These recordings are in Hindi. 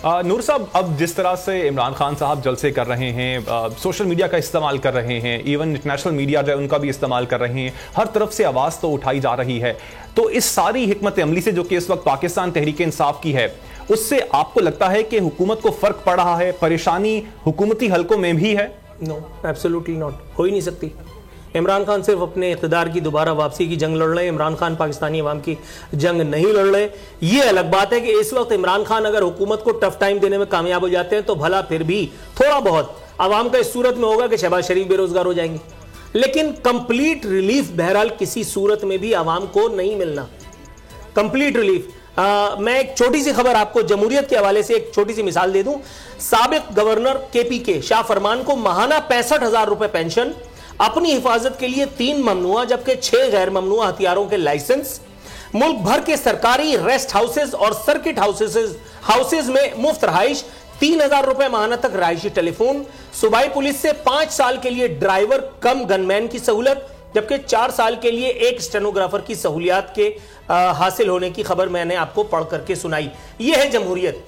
नूर साहब, अब जिस तरह से इमरान खान साहब जलसे कर रहे हैं, सोशल मीडिया का इस्तेमाल कर रहे हैं, इवन इंटरनेशनल मीडिया जो है उनका भी इस्तेमाल कर रहे हैं, हर तरफ से आवाज़ तो उठाई जा रही है, तो इस सारी हिकमत अमली से जो कि इस वक्त पाकिस्तान तहरीक इंसाफ की है, उससे आपको लगता है कि हुकूमत को फर्क पड़ रहा है, परेशानी हुकूमती हलकों में भी है? नो, एब्सोल्युटली नॉट, हो ही नहीं सकती। इमरान खान सिर्फ अपने इक़्तिदार की दोबारा वापसी की जंग लड़ रहे हैं, इमरान खान पाकिस्तानी अवाम की जंग नहीं लड़ रहे। ये अलग बात है कि इस वक्त इमरान खान अगर हुकूमत को टफ टाइम देने में कामयाब हो जाते हैं तो भला फिर भी थोड़ा बहुत अवाम का इस सूरत में होगा कि शहबाज शरीफ बेरोजगार हो जाएंगे, लेकिन कंप्लीट रिलीफ बहरहाल किसी सूरत में भी अवाम को नहीं मिलना, कंप्लीट रिलीफ। मैं एक छोटी सी खबर आपको जमहूरियत के हवाले से एक छोटी सी मिसाल दे दूं। साबिक गवर्नर KPK शाह फरमान को माहाना 65,000 रुपए पेंशन, अपनी हिफाजत के लिए 3 ममनुआ जबकि 6 गैर ममनुआ हथियारों के लाइसेंस, मुल्क भर के सरकारी रेस्ट हाउसेज और सर्किट हाउसेज में मुफ्त रहाइश, 3,000 रुपए माहाना तक रहायशी टेलीफोन, सूबाई पुलिस से 5 साल के लिए ड्राइवर कम गनमैन की सहूलत, जबकि 4 साल के लिए एक स्टेनोग्राफर की सहूलियात के हासिल होने की खबर मैंने आपको पढ़ करके सुनाई। यह है जमहूरियत।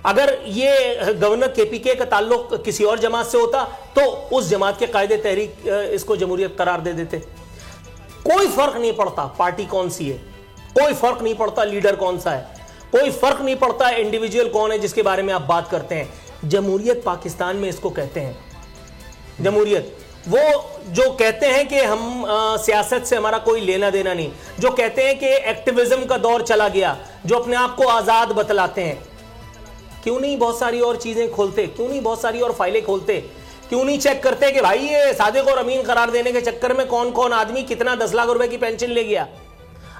अगर ये गवर्नर KPK का ताल्लुक किसी और जमात से होता तो उस जमात के कायदे तहरीक इसको जमहूरियत करार दे देते। कोई फर्क नहीं पड़ता पार्टी कौन सी है, कोई फर्क नहीं पड़ता लीडर कौन सा है, कोई फर्क नहीं पड़ता इंडिविजुअल कौन है जिसके बारे में आप बात करते हैं। जमहूरियत पाकिस्तान में इसको कहते हैं जमहूरियत। वो जो कहते हैं कि हम सियासत से हमारा कोई लेना देना नहीं, जो कहते हैं कि एक्टिविज्म का दौर चला गया, जो अपने आप को आजाद बतलाते हैं, क्यों नहीं बहुत सारी और चीजें खोलते, क्यों नहीं बहुत सारी और फाइलें खोलते, क्यों नहीं चेक करते कि भाई ये सादिक और अमीन करार देने के चक्कर में कौन कौन आदमी कितना 10 लाख रुपए की पेंशन ले गया,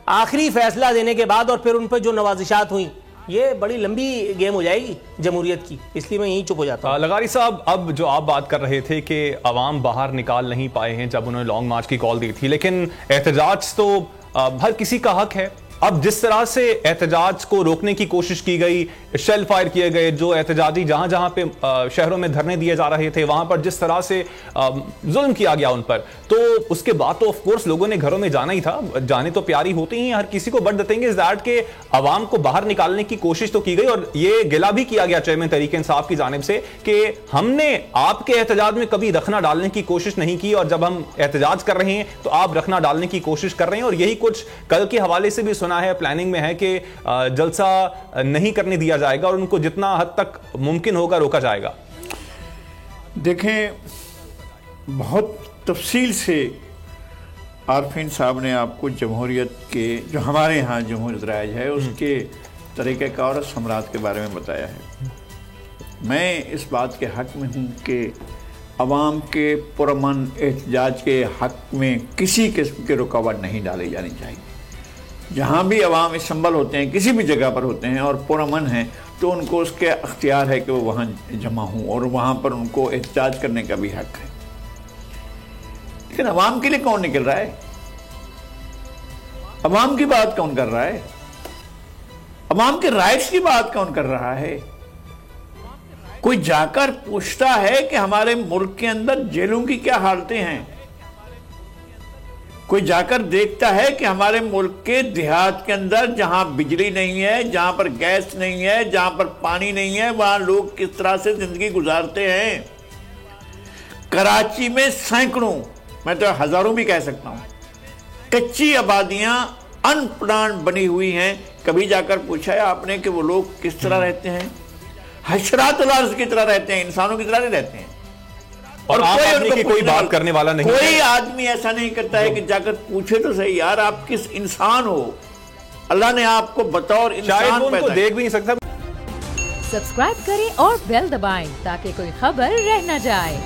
आखिरी फैसला देने के बाद और फिर उन पर जो नवाजिशात हुई, ये बड़ी लंबी गेम हो जाएगी जमहूरियत की, इसलिए मैं यहीं चुप हो जाता हूं। लगारी साहब, अब जो आप बात कर रहे थे कि अवाम बाहर निकाल नहीं पाए हैं जब उन्होंने लॉन्ग मार्च की कॉल दी थी, लेकिन एहतजाज तो हर किसी का हक है। अब जिस तरह से एहतजाज को रोकने की कोशिश की गई, शेल फायर किए गए, जो एहतजाजी जहां जहां पे शहरों में धरने दिए जा रहे थे वहां पर जिस तरह से जुल्म किया गया उन पर, तो उसके बाद तो ऑफ कोर्स लोगों ने घरों में जाना ही था, जाने तो प्यारी होती ही हर किसी को, but the thing is that के अवाम को बाहर निकालने की कोशिश तो की गई और ये गिला भी किया गया चेयरमैन तहरीक इंसाफ की जानिब से कि हमने आपके एहतजाज में कभी रखना डालने की कोशिश नहीं की और जब हम एहतजाज कर रहे हैं तो आप रखना डालने की कोशिश कर रहे हैं। और यही कुछ कल के हवाले से भी सुना है, प्लानिंग में है कि जलसा नहीं करने दिया जाएगा और उनको जितना हद तक मुमकिन होगा रोका जाएगा। देखें, बहुत तफसील से आरफीन साहब ने आपको जमहूरियत के, जो हमारे यहाँ जमहूरियत राज है, उसके तरीक़ेकार और समरात के बारे में बताया है। मैं इस बात के हक में हूँ कि अवाम के पुरअमन एहतजाज के हक में किसी किस्म की रुकावट नहीं डाली जानी चाहिए। जहाँ भी अवाम असम्बल होते हैं, किसी भी जगह पर होते हैं और पुरअमन हैं, तो उनको उसके अख्तियार है कि वो वहाँ जमा हों और वहाँ पर उनको एहतजाज करने का भी हक है। लेकिन अवाम के लिए कौन निकल रहा है? अवाम की बात कौन कर रहा है? अवाम के राइट्स की बात कौन कर रहा है? कोई जाकर पूछता है कि हमारे मुल्क के अंदर जेलों की क्या हालतें हैं? कोई जाकर देखता है कि हमारे मुल्क के देहात के अंदर जहां बिजली नहीं है, जहां पर गैस नहीं है, जहां पर पानी नहीं है, वहां लोग किस तरह से जिंदगी गुजारते हैं? कराची में सैकड़ों, मैं तो हजारों भी कह सकता हूं, कच्ची आबादियां अनप्लान्ड बनी हुई हैं। कभी जाकर पूछा है आपने कि वो लोग किस तरह रहते हैं? हशरात अल-अर्ज़ की तरह रहते हैं, इंसानों की तरह नहीं रहते हैं। और कोई बात करने वाला नहीं, कोई आदमी ऐसा नहीं करता है कि जाकर पूछे तो सही, यार आप किस इंसान हो? अल्लाह ने आपको बतौर इंसान उनको देख भी नहीं सकता। सब्सक्राइब करें और बेल दबाएं ताकि कोई खबर रह न जाए।